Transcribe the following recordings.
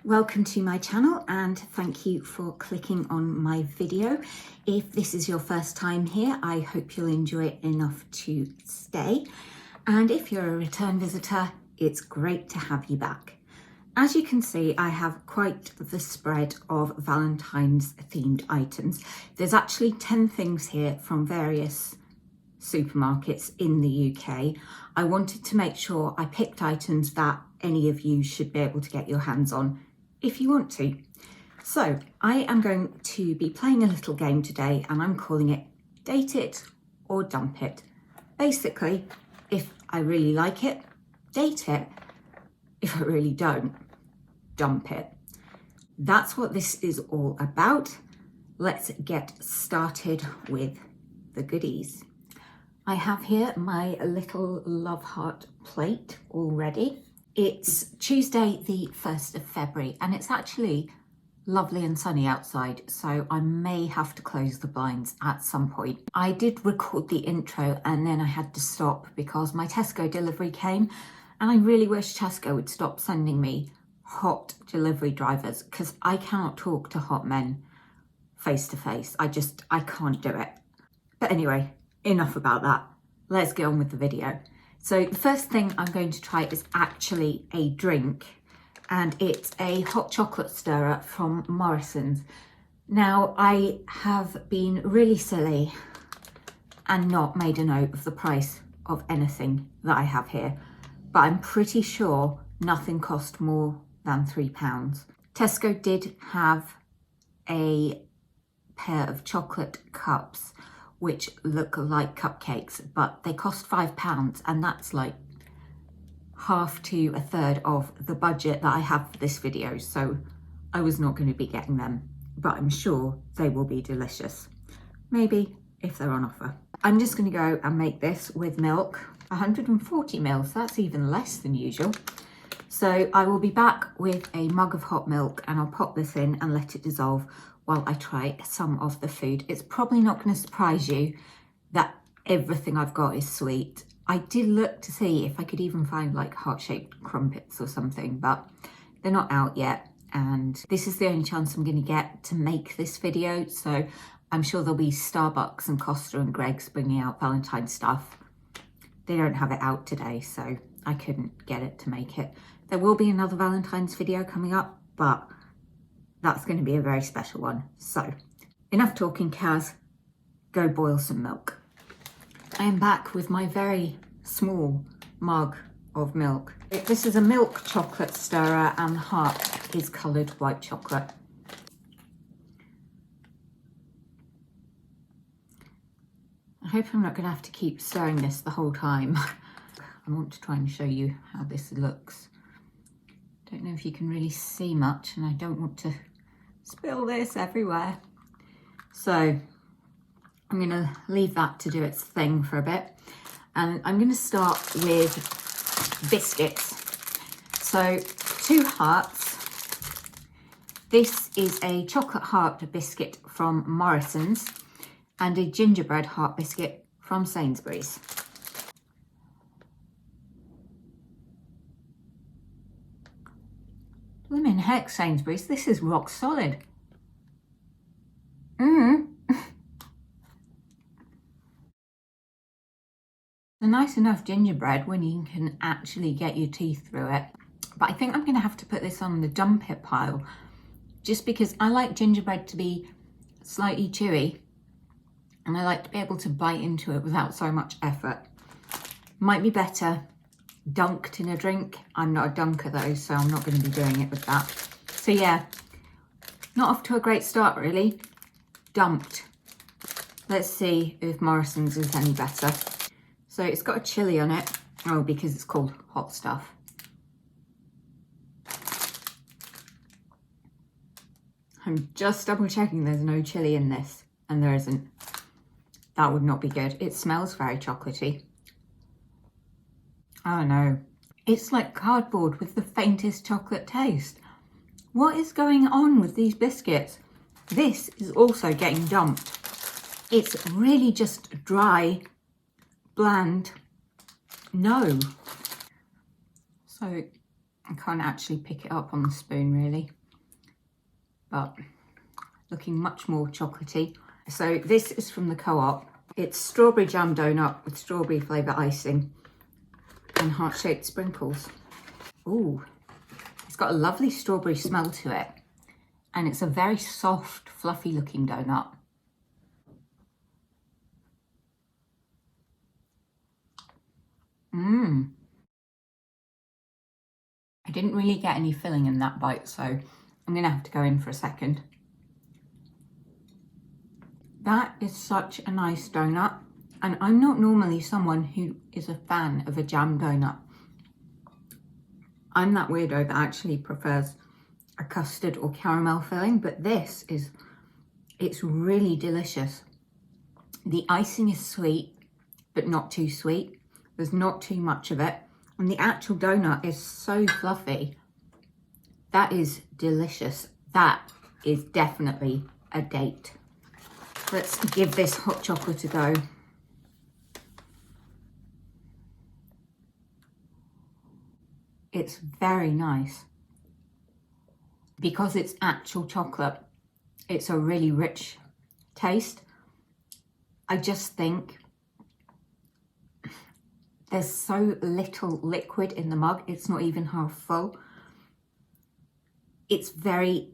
Welcome to my channel and thank you for clicking on my video. If this is your first time here, I hope you'll enjoy it enough to stay. And if you're a return visitor, it's great to have you back. As you can see, I have quite the spread of Valentine's themed items. There's actually 10 things here from various supermarkets in the UK. I wanted to make sure I picked items that any of you should be able to get your hands on if you want to. So I am going to be playing a little game today and I'm calling it Date It or Dump It. Basically, if I really like it, date it. If I really don't, dump it. That's what this is all about. Let's get started with the goodies. I have here my little love heart plate already. It's Tuesday the 1st of February and it's actually lovely and sunny outside, so I may have to close the blinds at some point. I did record the intro and then I had to stop because my Tesco delivery came, and I really wish Tesco would stop sending me hot delivery drivers because I cannot talk to hot men face to face. I can't do it. But anyway, enough about that. Let's get on with the video. So the first thing I'm going to try is actually a drink, and it's a hot chocolate stirrer from Morrisons. Now, I have been really silly and not made a note of the price of anything that I have here, but I'm pretty sure nothing cost more than £3. Tesco did have a pair of chocolate cups which look like cupcakes, but they cost £5, and that's like half to a third of the budget that I have for this video, so I was not going to be getting them, but I'm sure they will be delicious. Maybe if they're on offer. I'm just going to go and make this with milk, 140 mils, that's even less than usual. So I will be back with a mug of hot milk and I'll pop this in and let it dissolve while I try some of the food. It's probably not going to surprise you that everything I've got is sweet. I did look to see if I could even find like heart-shaped crumpets or something, but they're not out yet. And this is the only chance I'm going to get to make this video. So I'm sure there'll be Starbucks and Costa and Greggs bringing out Valentine's stuff. They don't have it out today, so I couldn't get it to make it. There will be another Valentine's video coming up, but that's going to be a very special one. So enough talking, Kaz. Go boil some milk. I am back with my very small mug of milk. This is a milk chocolate stirrer and the heart is coloured white chocolate. I hope I'm not going to have to keep stirring this the whole time. I want to try and show you how this looks. Don't know if you can really see much, and I don't want to spill this everywhere. So I'm going to leave that to do its thing for a bit. And I'm going to start with biscuits. So 2 hearts. This is a chocolate heart biscuit from Morrisons and a gingerbread heart biscuit from Sainsburys. Blimmin' heck, Sainsburys, this is rock solid. A nice enough gingerbread when you can actually get your teeth through it. But I think I'm going to have to put this on the dump it pile, just because I like gingerbread to be slightly chewy and I like to be able to bite into it without so much effort. Might be better dunked in a drink. I'm not a dunker though, so I'm not going to be doing it with that. So yeah, not off to a great start really. Dumped. Let's see if Morrison's is any better. So it's got a chili on it. Oh, because it's called hot stuff. I'm just double checking there's no chili in this, and there isn't. That would not be good. It smells very chocolatey. Oh no, it's like cardboard with the faintest chocolate taste. What is going on with these biscuits? This is also getting dumped. It's really just dry, bland, no. So I can't actually pick it up on the spoon really, but looking much more chocolatey. So this is from the Co-op. It's strawberry jam donut with strawberry flavour icing and heart-shaped sprinkles. Ooh, it's got a lovely strawberry smell to it, and it's a very soft, fluffy looking donut. I didn't really get any filling in that bite, so I'm gonna have to go in for a second. That is such a nice donut, and I'm not normally someone who is a fan of a jam donut. I'm that weirdo that actually prefers a custard or caramel filling, but this is, it's really delicious. The icing is sweet, but not too sweet. There's not too much of it. And the actual donut is so fluffy. That is delicious. That is definitely a date. Let's give this hot chocolate a go. It's very nice. Because it's actual chocolate, it's a really rich taste. I just think there's so little liquid in the mug. It's not even half full. It's very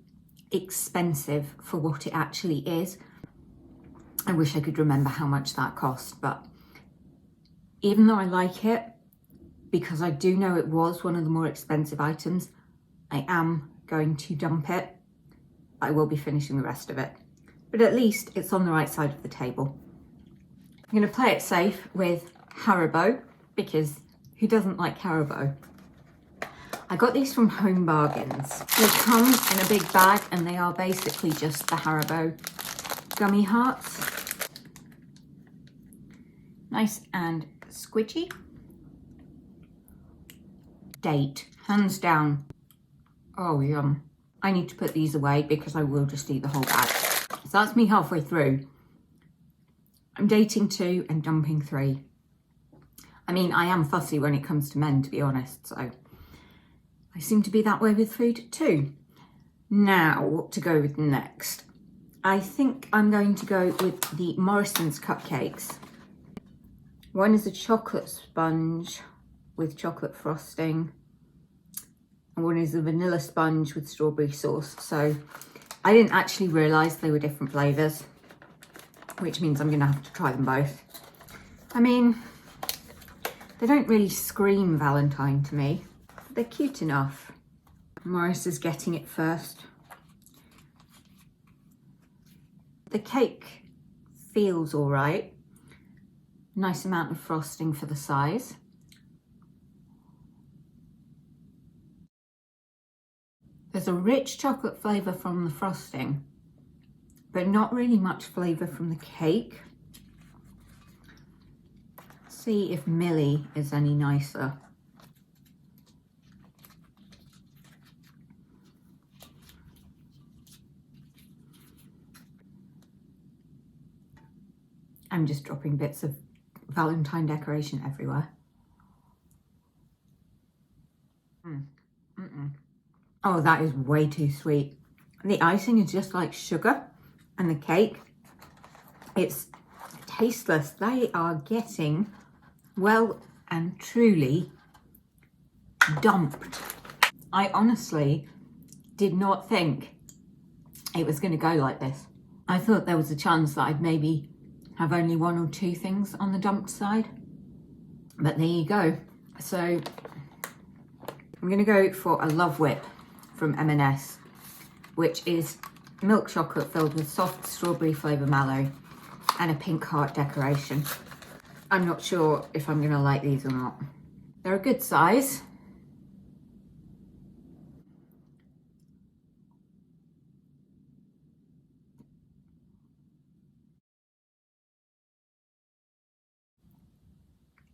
expensive for what it actually is. I wish I could remember how much that cost, but even though I like it, because I do know it was one of the more expensive items, I am going to dump it. I will be finishing the rest of it, but at least it's on the right side of the table. I'm going to play it safe with Haribo, because who doesn't like Haribo? I got these from Home Bargains. They come in a big bag and they are basically just the Haribo gummy hearts. Nice and squidgy. Date, hands down. Oh, yum. I need to put these away because I will just eat the whole bag. So that's me halfway through. I'm dating 2 and dumping 3. I mean, I am fussy when it comes to men, to be honest, so I seem to be that way with food too. Now, what to go with next? I think I'm going to go with the Morrisons cupcakes. One is a chocolate sponge with chocolate frosting, and one is a vanilla sponge with strawberry sauce. So I didn't actually realise they were different flavours, which means I'm going to have to try them both. I mean, they don't really scream Valentine to me. They're cute enough. Morris is getting it first. The cake feels all right. Nice amount of frosting for the size. There's a rich chocolate flavour from the frosting, but not really much flavour from the cake. See if Millie is any nicer. I'm just dropping bits of Valentine decoration everywhere. Oh, that is way too sweet. The icing is just like sugar, and the cake, it's tasteless. They are getting well and truly dumped. I honestly did not think it was going to go like this. I thought there was a chance that I'd maybe have only 1 or 2 things on the dumped side, but there you go. So I'm going to go for a Love Whip from M&S, which is milk chocolate filled with soft strawberry flavour mallow and a pink heart decoration. I'm not sure if I'm going to like these or not. They're a good size.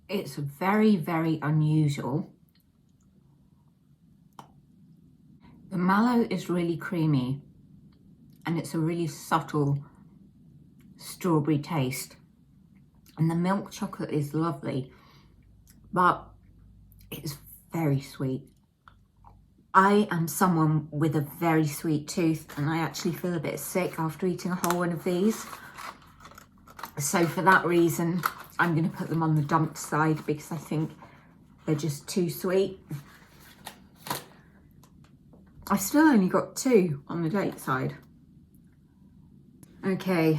It's very, very unusual. The mallow is really creamy and it's a really subtle strawberry taste. And the milk chocolate is lovely, but it's very sweet. I am someone with a very sweet tooth, and I actually feel a bit sick after eating a whole one of these. So for that reason, I'm going to put them on the dumped side because I think they're just too sweet. I still only got 2 on the date side. Okay.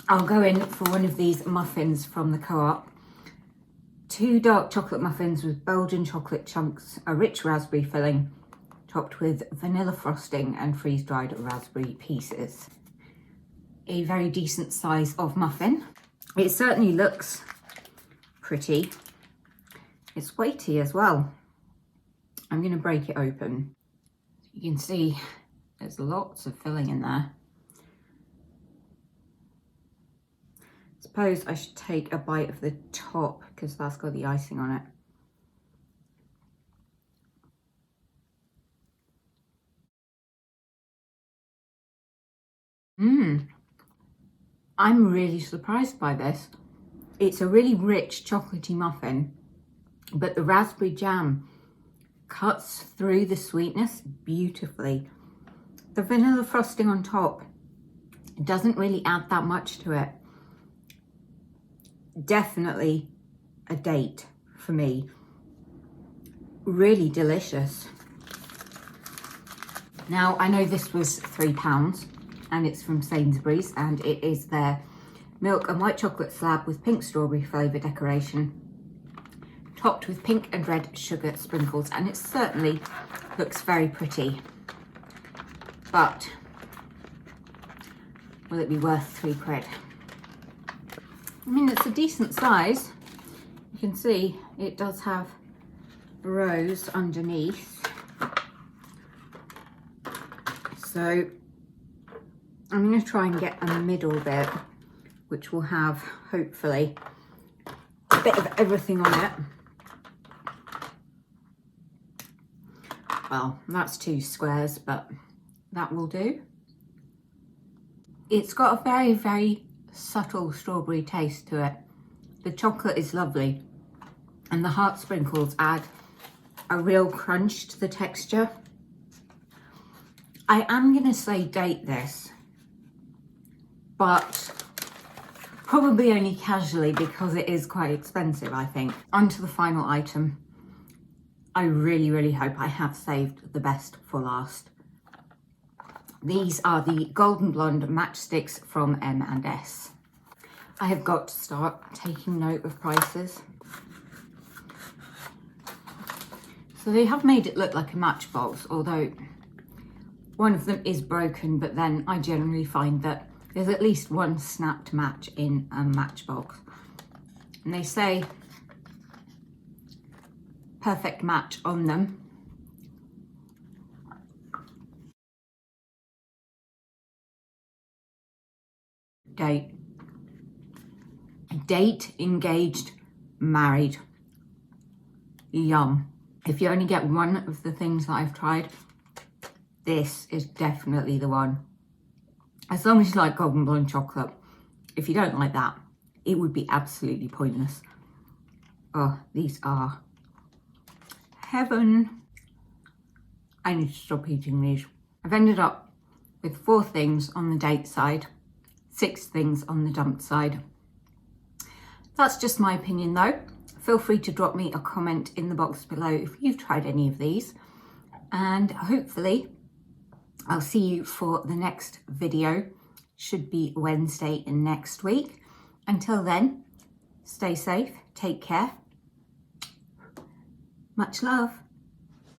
I'll go in for one of these muffins from the Co-op. 2 dark chocolate muffins with Belgian chocolate chunks, a rich raspberry filling, topped with vanilla frosting and freeze-dried raspberry pieces. A very decent size of muffin. It certainly looks pretty. It's weighty as well. I'm going to break it open. You can see there's lots of filling in there. Suppose I should take a bite of the top because that's got the icing on it. I'm really surprised by this. It's a really rich chocolatey muffin, but the raspberry jam cuts through the sweetness beautifully. The vanilla frosting on top doesn't really add that much to it. Definitely a date for me. Really delicious. Now, I know this was £3 and it's from Sainsburys, and it is their milk and white chocolate slab with pink strawberry flavour decoration, topped with pink and red sugar sprinkles, and it certainly looks very pretty. But will it be worth £3? I mean, it's a decent size. You can see it does have rows underneath. So I'm going to try and get a middle bit, which will have, hopefully, a bit of everything on it. Well, that's 2 squares, but that will do. It's got a very, very subtle strawberry taste to it. The chocolate is lovely, and the heart sprinkles add a real crunch to the texture. I am going to say date this, but probably only casually because it is quite expensive, I think. On to the final item. I really, really hope I have saved the best for last. These are the Golden Blonde matchsticks from M&S. I have got to start taking note of prices. So they have made it look like a matchbox, although one of them is broken, but then I generally find that there's at least one snapped match in a matchbox. And they say perfect match on them. Date, engaged, married. Yum. If you only get one of the things that I've tried, this is definitely the one. As long as you like Golden Blonde chocolate. If you don't like that, it would be absolutely pointless. Oh, these are heaven. I need to stop eating these. I've ended up with 4 things on the date side, 6 things on the dumped side. That's just my opinion though. Feel free to drop me a comment in the box below if you've tried any of these, and hopefully I'll see you for the next video. Should be Wednesday next week. Until then, stay safe, take care. Much love.